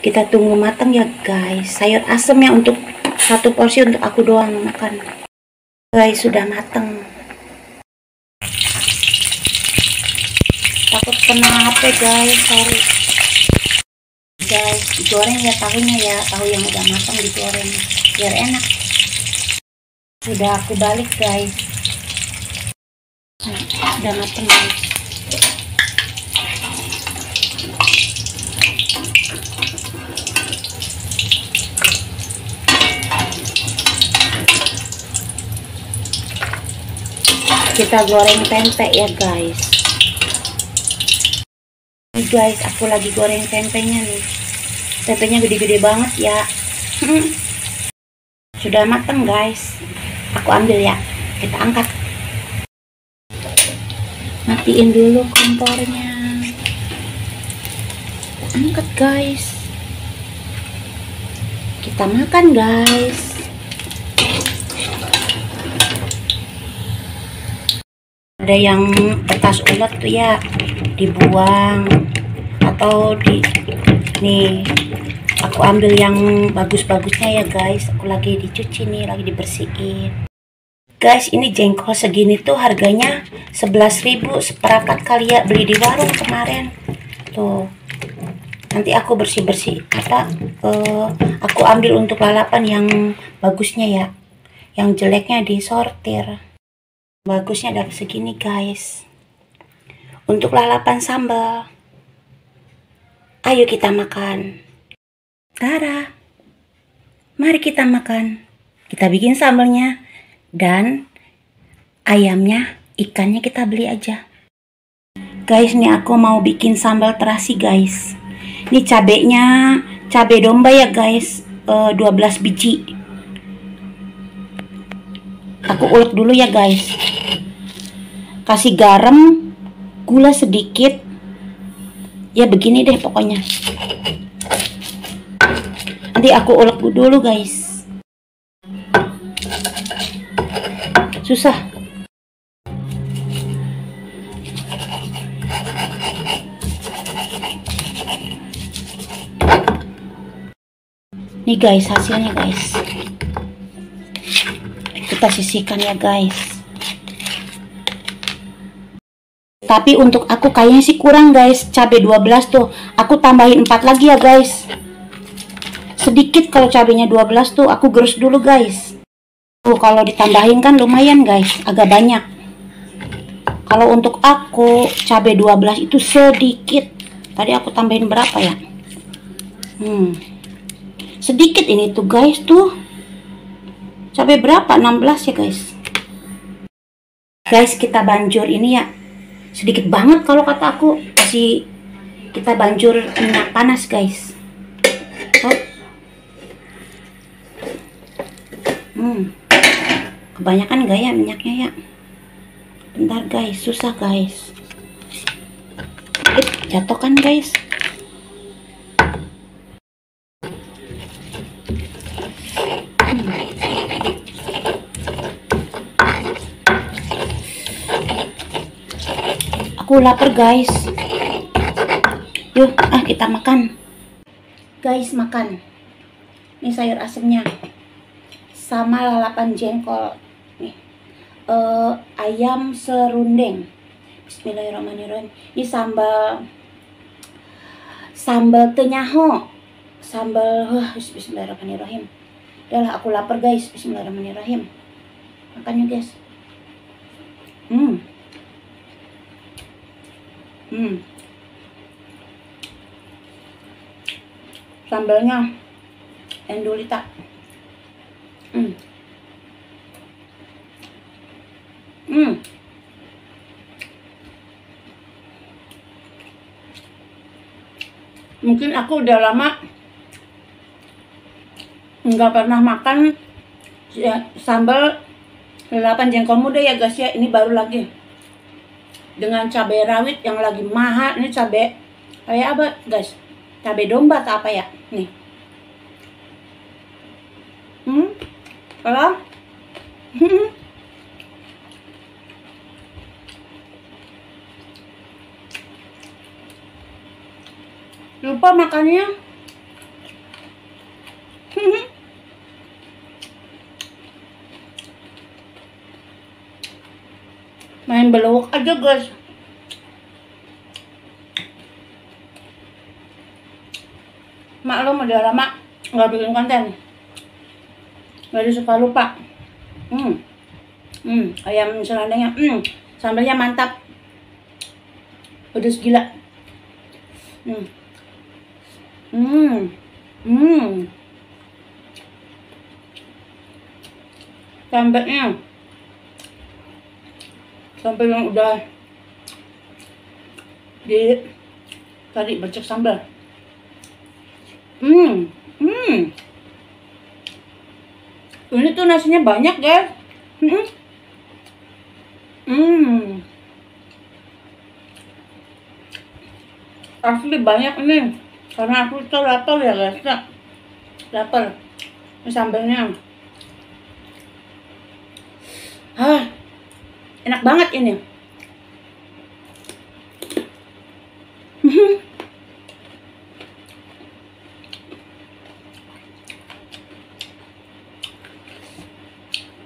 Kita tunggu matang ya guys. Sayur asemnya untuk satu porsi untuk aku doang makan. Guys, sudah matang. Takut kena HP guys, sorry. Guys, digoreng ya tahunya ya, tahu yang udah matang digoreng biar enak. Sudah aku balik guys. Sudah matang guys. Kita goreng tempe ya guys. Nih guys, aku lagi goreng tempenya nih. Tempenya gede-gede banget ya. Sudah matang guys. Aku ambil ya. Kita angkat. Matiin dulu kompornya. Angkat guys. Kita makan guys. Ada yang bekas ulet tuh ya dibuang atau nih aku ambil yang bagus-bagusnya ya guys. Aku lagi dicuci nih, lagi dibersihin guys. Ini jengkol segini tuh harganya 11.000 seperempat kali ya, beli di warung kemarin tuh. Nanti aku bersih-bersih aku ambil untuk lalapan yang bagusnya ya, yang jeleknya disortir. Bagusnya dari segini guys. Untuk lalapan sambal, ayo kita makan. Tara, mari kita makan. Kita bikin sambalnya dan ayamnya, ikannya kita beli aja. Guys, nih aku mau bikin sambal terasi guys. Ini cabenya, cabe domba ya guys, 12 biji. Aku ulek dulu ya guys. Kasih garam, gula sedikit. Ya begini deh pokoknya. Nanti aku ulek dulu guys. Susah. Nih guys, hasilnya guys. Kita sisihkan ya guys. Tapi untuk aku kayaknya sih kurang guys, cabai 12 tuh. Aku tambahin 4 lagi ya guys. Sedikit kalau cabenya 12 tuh, aku gerus dulu guys. Tuh kalau ditambahin kan lumayan guys, agak banyak. Kalau untuk aku cabai 12 itu sedikit. Tadi aku tambahin berapa ya? Sedikit ini tuh guys tuh. Cabai berapa? 16 ya guys. Guys, kita banjur ini ya. Sedikit banget kalau kata aku. Kita banjur minyak panas guys. Kebanyakan gak ya minyaknya ya? Bentar guys, susah guys. Jatuh kan guys. Aku lapar guys. Yuk, kita makan. Guys, makan. Ini sayur asemnya. Sama lalapan jengkol. Nih. Ayam serundeng. Bismillahirrahmanirrahim. Ini sambal tenyaho. Bismillahirrahmanirrahim. Udahlah, aku lapar guys. Bismillahirrahmanirrahim. Makan yuk guys. Sambalnya endulita. Mungkin aku udah lama nggak pernah makan ya, sambal lalapan jengkol muda ya guys ya. Ini baru lagi dengan cabai rawit yang lagi mahal. Ini cabai kayak apa guys? Cabai domba atau apa ya? Nih. Kalau Lupa makannya. Main belawak aja guys. Maklum udah lama nggak bikin konten. Jadi suka lupa. Ayam serandengnya. Sambalnya mantap. Pedes gila. Sambalnya sampai yang udah di tadi bercek sambal. Ini tuh nasinya banyak guys. Asli banyak ini. Karena aku tuh lapar ya guys. Lapar. Ini sambalnya. Enak banget ini.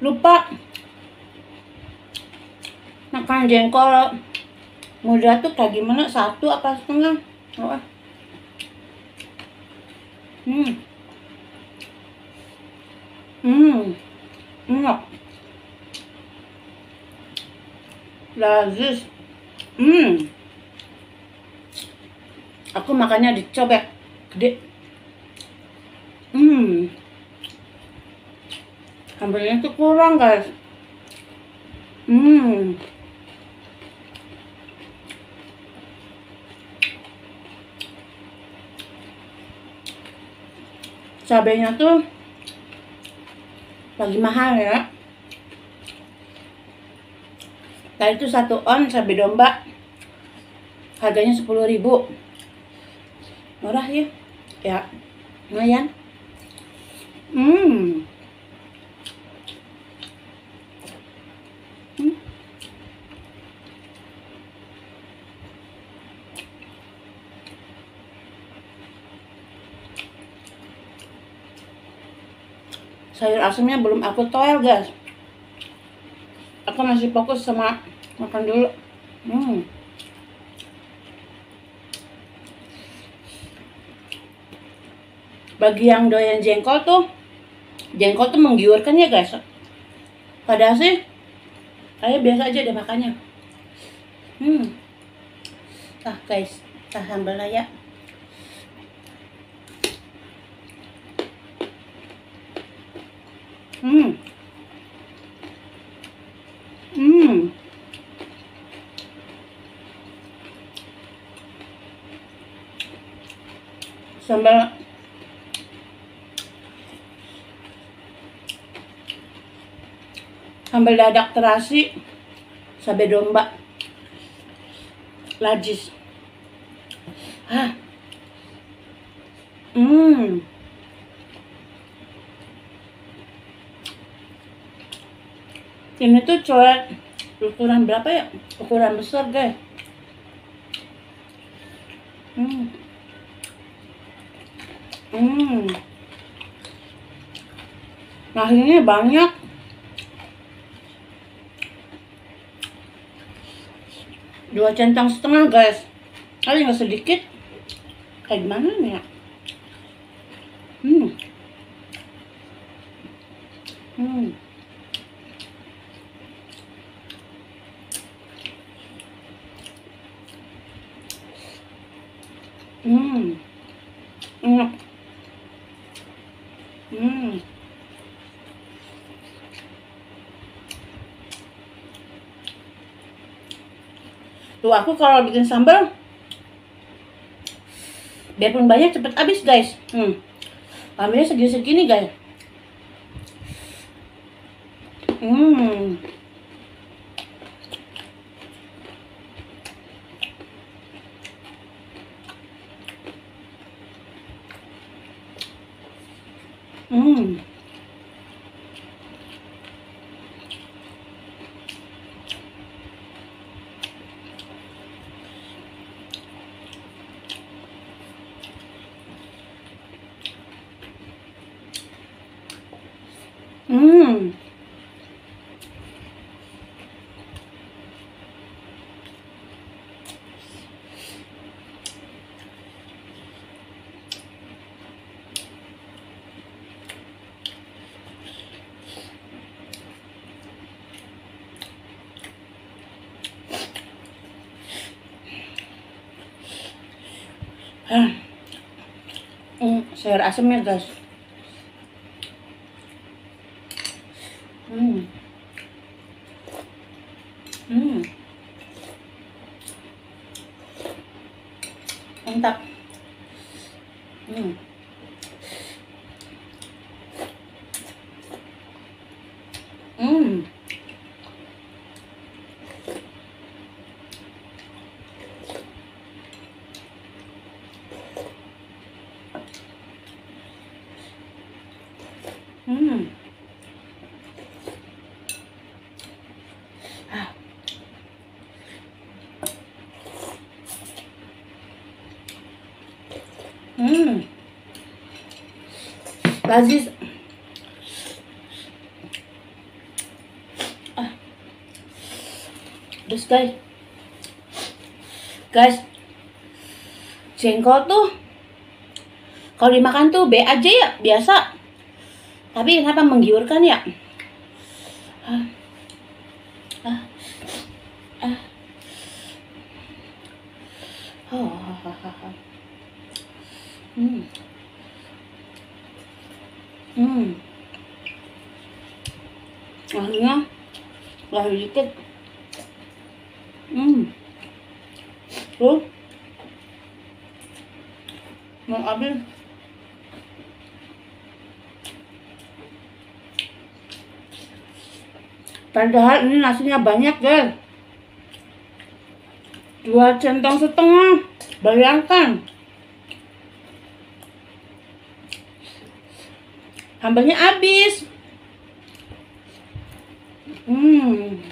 Lupa makan jengkol muda tuh kayak gimana, 1 apa setengah? Enak, lazis. Aku makannya dicobek gede. Sambalnya tuh kurang guys. Cabenya tuh lagi mahal ya. Tadi itu 1 on cabai domba harganya 10.000. Murah ya. Ya, lumayan. Sayur asemnya belum aku toel guys. Aku masih fokus sama makan dulu. Bagi yang doyan jengkol tuh menggiurkan ya guys. Padahal sih saya biasa aja deh makannya. Guys, kita sambal ya. Sambal dadak terasi cabai domba lajis. Ini tuh coret ukuran berapa ya? Ukuran besar guys. Nasinya banyak. 2,5 centang guys. Kali nggak sedikit. Kayak gimana nih ya? Enak. Tuh aku kalau bikin sambal biarpun banyak cepet habis guys. Ambilnya segini-segini guys. Hmm. Sayur asemnya guys. Hmm. Hmm. Mantap. Hmm. Hmm. Hmm. Ah. Hmm. Lazis. Ah. Terus guys, jengkol tuh kalau dimakan tuh B aja ya, biasa. Tapi kenapa menggiurkan ya? Ah. Ah. Ah. Oh. Hmm. Hmm. Akhirnya lahir dikit. Hmm. Tuh. Mau habis. Padahal ini nasinya banyak guys. 2,5 centong. Bayangkan. Sambalnya habis. Hmm.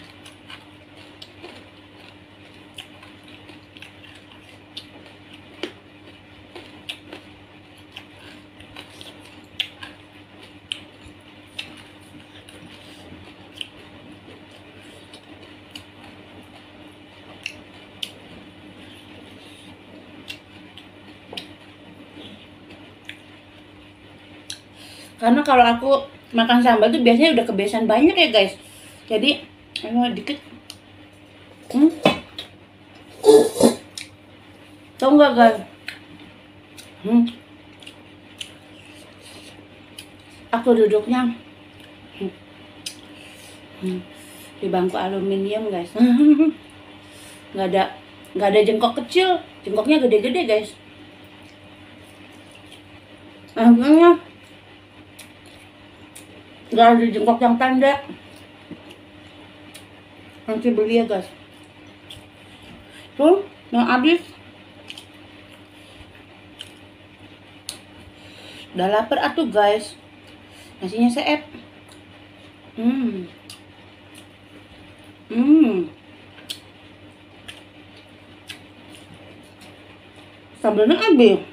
Karena kalau aku makan sambal tuh biasanya udah kebiasaan banyak ya guys. Jadi dikit. Hmm. Tau nggak guys? Hmm. Aku duduknya di bangku aluminium guys. nggak ada jengkok kecil, jengkoknya gede-gede guys. Akhirnya nggak ada jengkok yang pendek. Nanti beli ya guys. Tuh yang habis. Udah lapar atuh guys. Nasinya seep. Hmm. Hmm. Sambalnya habis.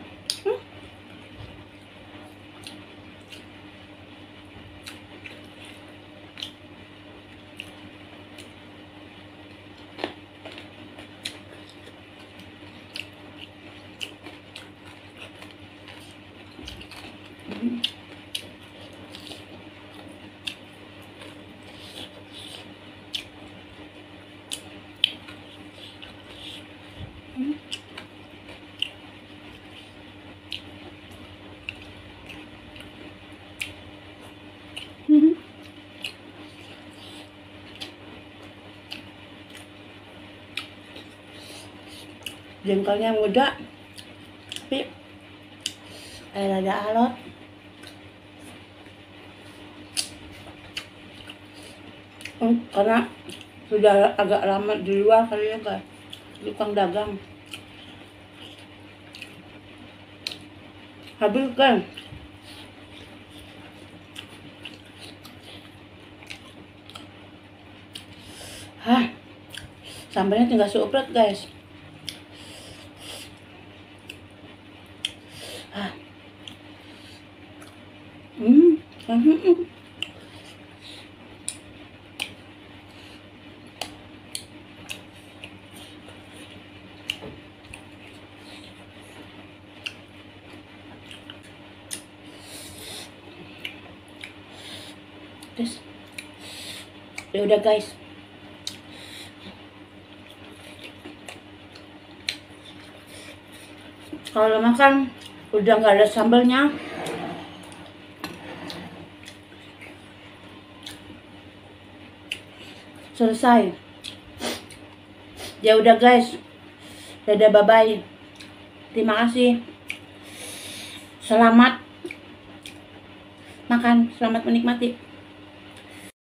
Jengkolnya muda tapi rada alot. Karena sudah agak lama di luar kali ya guys, tukang dagang. Habis kan. Sambalnya tinggal seuprat guys. Terus ya udah guys, kalau makan udah nggak ada sambalnya, selesai. Ya udah guys, dadah, bye bye, terima kasih, selamat makan, selamat menikmati.